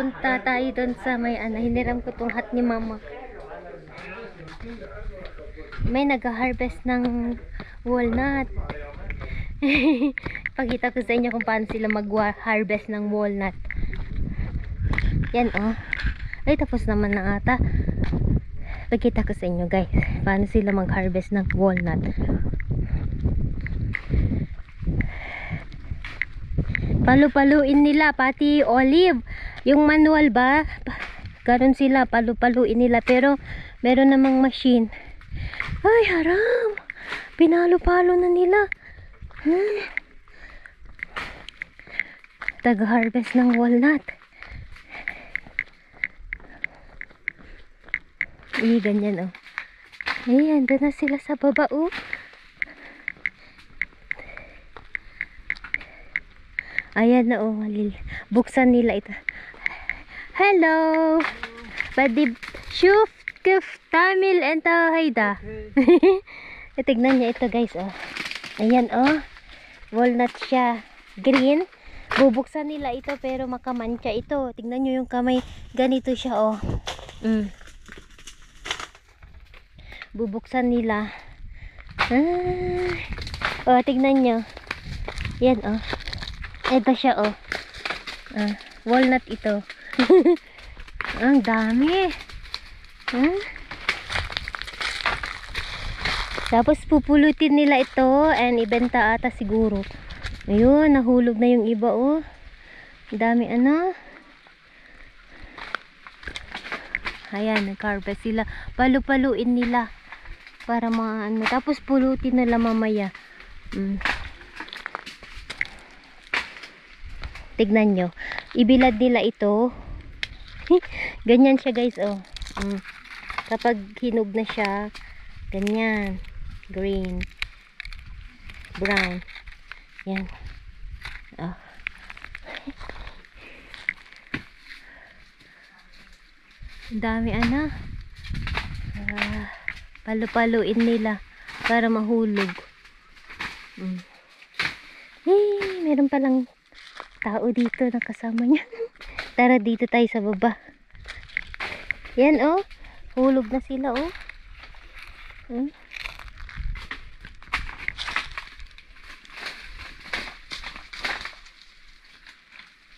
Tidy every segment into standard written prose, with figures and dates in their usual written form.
punta tayo doon sa may hiniram ko tong hat ni mama. May nag-harvest ng walnut. Pakita ko sa inyo kung paano sila mag-harvest ng walnut. Yan oh. Ay, tapos naman na ata. Pakita ko sa inyo guys, paano sila mag-harvest ng walnut. Palu-paluin nila, pati olive. Yung manual ba, ganon sila, palu-paluin nila. Pero, meron namang machine. Ay, haram. Pinalo-palo na nila. Tag-harvest ng walnut. Ganyan oh. Ayan, doon na sila sa baba oh. Ayan na oh, buksan nila ito. Hello. Badib shuf kif Tamil and Hayda. Tignan niya ito guys oh. Ayan oh. Walnut siya. Green. Bubuksan nila ito pero makamantsa ito. Tignan niyo yung kamay. Ganito siya oh. Bubuksan nila. Oh, tignan niyo. Yan oh. Ito siya oh. Walnut ito. Ang dami. Tapos pupulutin nila ito and ibenta ata siguro. Ayun, nahulog na yung iba oh. Dami ano. Ayan, nag-harvest sila. Palu-paluin nila para maano. Tapos pulutin nila mamaya. Tignan nyo. Ibilad nila ito. Ganyan siya guys oh. Kapag hinog na siya, ganyan. Green. Brown. Yan. Oh. Dami ano. Palu-paluin nila para mahulog. Meron palang tao dito na kasama niya. Tara dito tayo sa baba. Yan oh. Hulog na sila oh.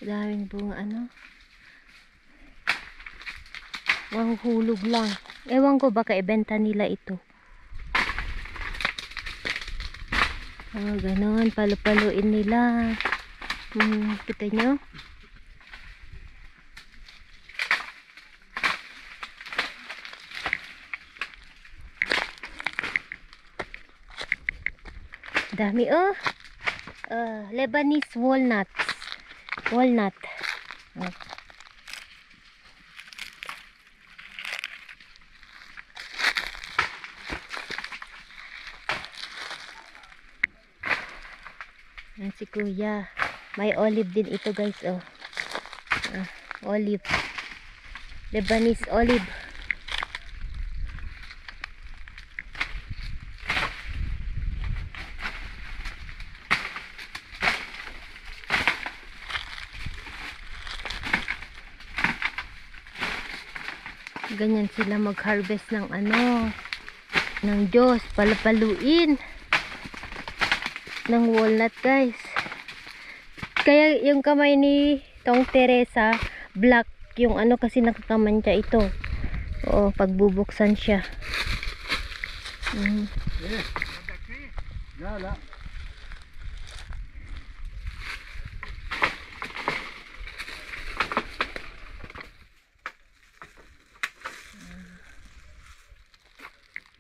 Daming bunga ano. Mahuhulog lang. Ewan ko baka ibenta nila ito. Oh, ganon. Palu-paluin nila. Kita nyo? Dami oh. Lebanese walnuts. Walnut. Si kuya. May olive din ito guys oh. Olive. Lebanese olive. Ganyan sila mag-harvest ng ano, ng Diyos, palapaluin ng walnut guys. Kaya yung kamay ni Tong Teresa black yung ano kasi nakakamantya ito. Oo, pagbubuksan siya.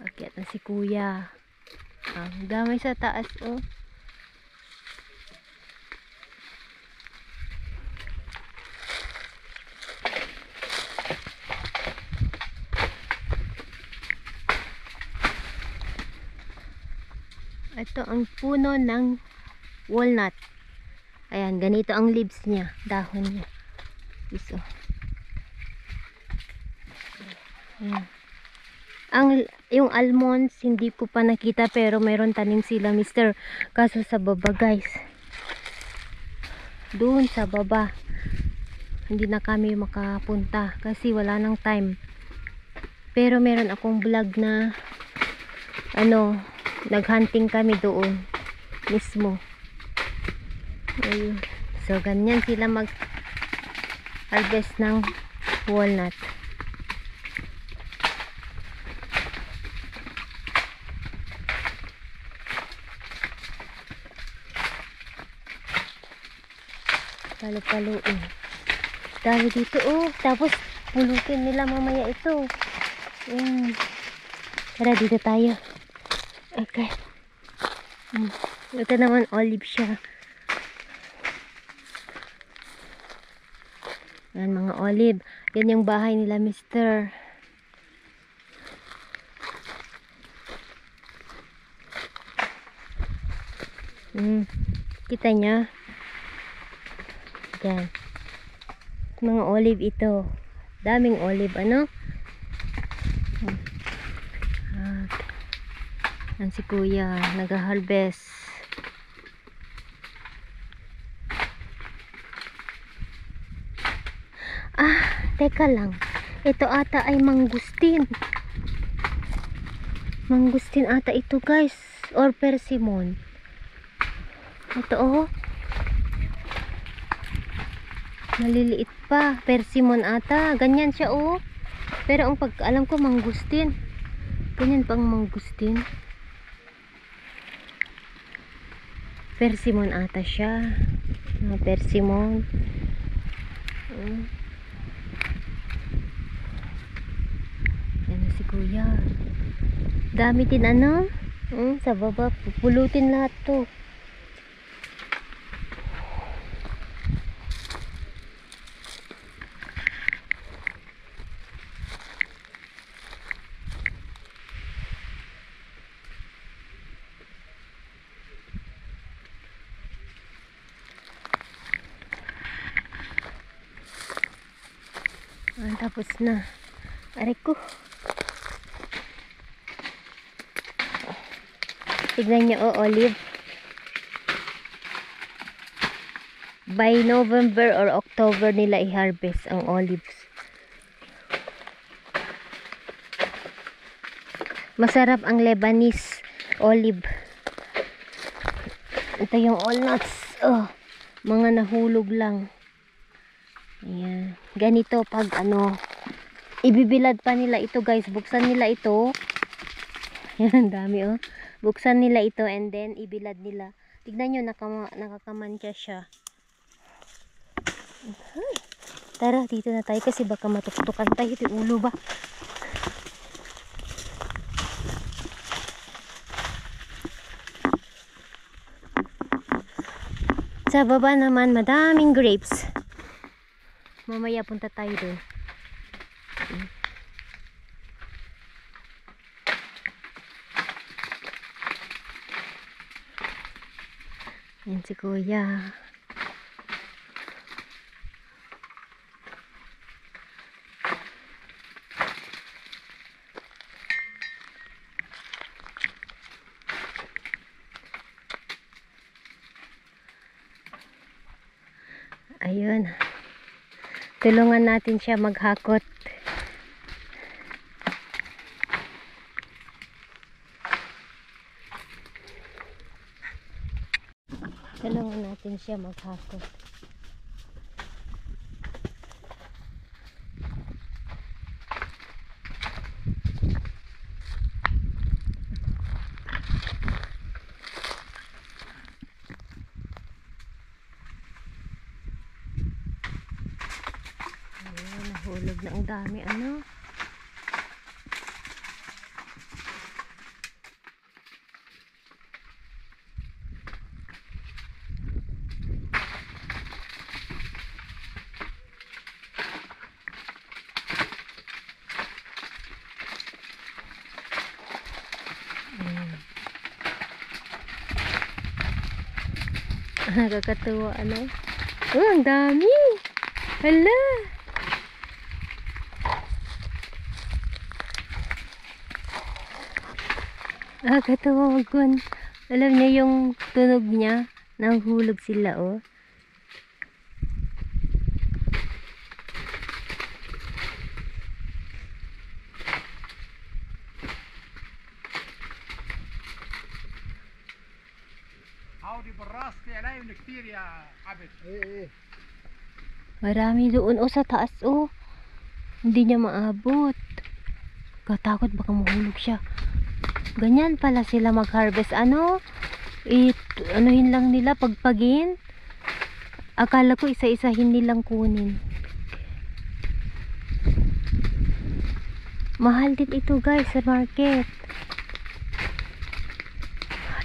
Akyat na si kuya. Damay sa taas oh. Ito ang puno ng walnut. Ayan, ganito ang leaves niya, dahon niya. Iso. Ayan. Yung almonds, hindi ko pa nakita pero mayroon tanim sila, mister. Kaso sa baba guys. Doon sa baba. hindi na kami makapunta kasi wala nang time. Pero meron akong vlog na naghunting kami doon mismo. Ayun. So ganyan sila mag harvest ng walnut. Palo-paloin. Dami dito tapos pulutin nila mamaya ito. Tara dito tayo. Okay. Ito naman olive siya. Yan mga olive. Yan yung bahay nila Mr. Kita niya? Yan. Mga olive ito. Daming olive Yan si kuya nag-harvest. Teka lang. Ito ata ay mangustin. Mangustin ata ito guys. Or persimmon. Ito maliliit pa. Persimmon ata. Ganyan siya Pero ang pagkaalam ko mangustin. Ganyan pang mangustin. Persimmon ata siya. Persimmon. Yan si kuya. Dami din sa baba. Pupulutin lahat to. Tapos na. Aray ko. Tignan nyo olive. By November or October nila i-harvest ang olives. Masarap ang Lebanese olive. Ito yung walnuts. Mga nahulog lang. Ayan. Ganito pag ibibilad pa nila ito guys. Buksan nila ito. Yan, dami Buksan nila ito and then ibilad nila. Tignan nyo, nakakamantya siya. Tara, dito na tayo kasi baka matuktukan tayo. Ito ulo ba? Sa baba naman, madaming grapes. Mamaya punta tayo doon. Yan si kuya. Ayun. Tulungan natin siya maghakot. Tulungan natin siya maghakot. Nahulog na ang dami Nakakatuwa ang dami. Hala. Nakakatuwa magkuhan. Alam niya yung tunog niya. Nahulog sila بالراس في علايم كثير يا عبد. ايه. Marami doon sa taas Hindi niya maabot. Katakot baka mahulog siya. Ganyan pala sila mag-harvest. Anuhin lang nila, pagpagin. Akala ko isa-isahin nilang kunin. Mahal din ito guys sa market.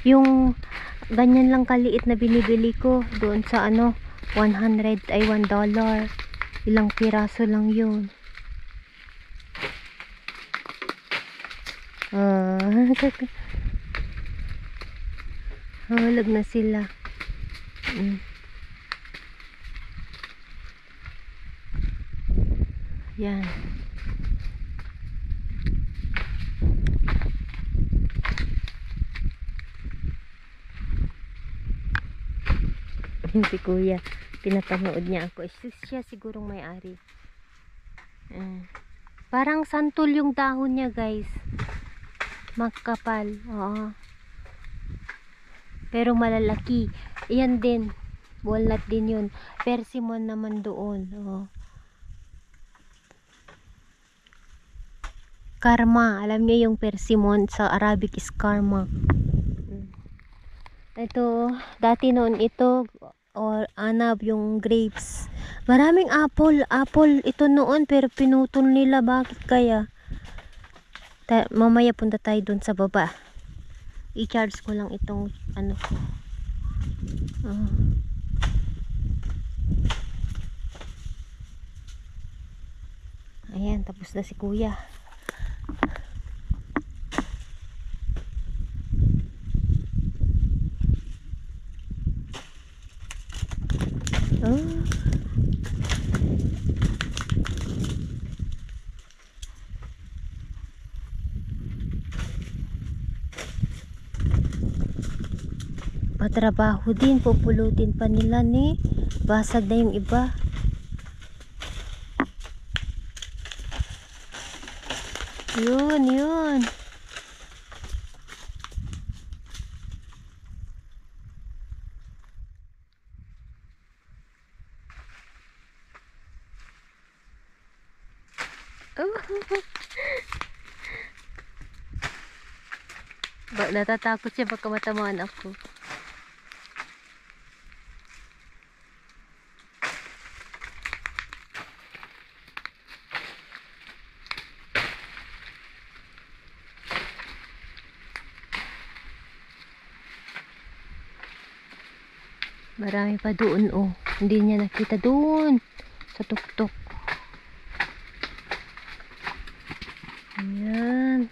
Yung ganyan lang kaliit na binibili ko doon sa $100 ay $1. Ilang piraso lang yun. Hulog na sila. Yan. Yung si kuya, pinapanood niya ako. Siya sigurong may-ari. Parang santol yung dahon niya guys. Magkapal. Oo. Pero malalaki. Yan din. Walnut din yun. Persimmon naman doon. Oo. Karma. Alam niyo yung persimmon sa Arabic is karma. Ito, dati noon ito or anab yung grapes. Maraming apple ito noon pero pinutol nila. Bakit kaya? Mamaya punta tayo dun sa baba. I-charge ko lang itong ayan, tapos na si kuya. Patrabaho din, pupulutin pa nila ni. Basag na yung iba. Yun. Natatakot siya baka matamaan ako. Marami pa doon Hindi niya nakita doon sa tuktok. Ayan.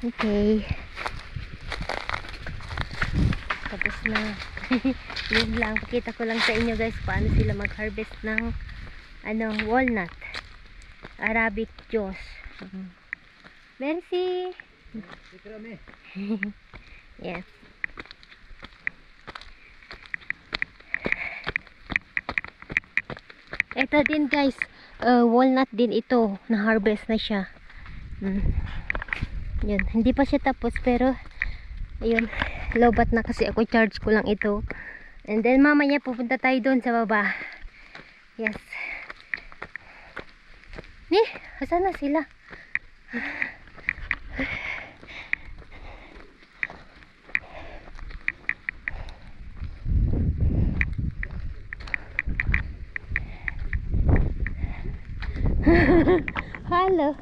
Okay. Tapos na. Yun lang. Pakita ko lang sa inyo guys paano sila mag-harvest ng walnut. Arabic juice. Merci. Yes. Ito din guys, walnut din ito, na harvest na siya. Yun, hindi pa siya tapos pero ayun, lobat na kasi ako, charge ko lang ito. And then mamaya pupunta tayo doon sa baba. Yes. Asan na sila? Halo.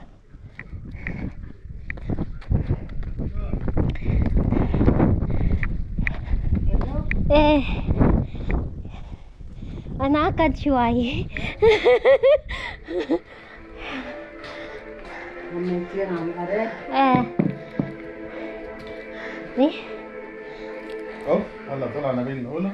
Anakad shuai. هلا طلعنا بين الأولى.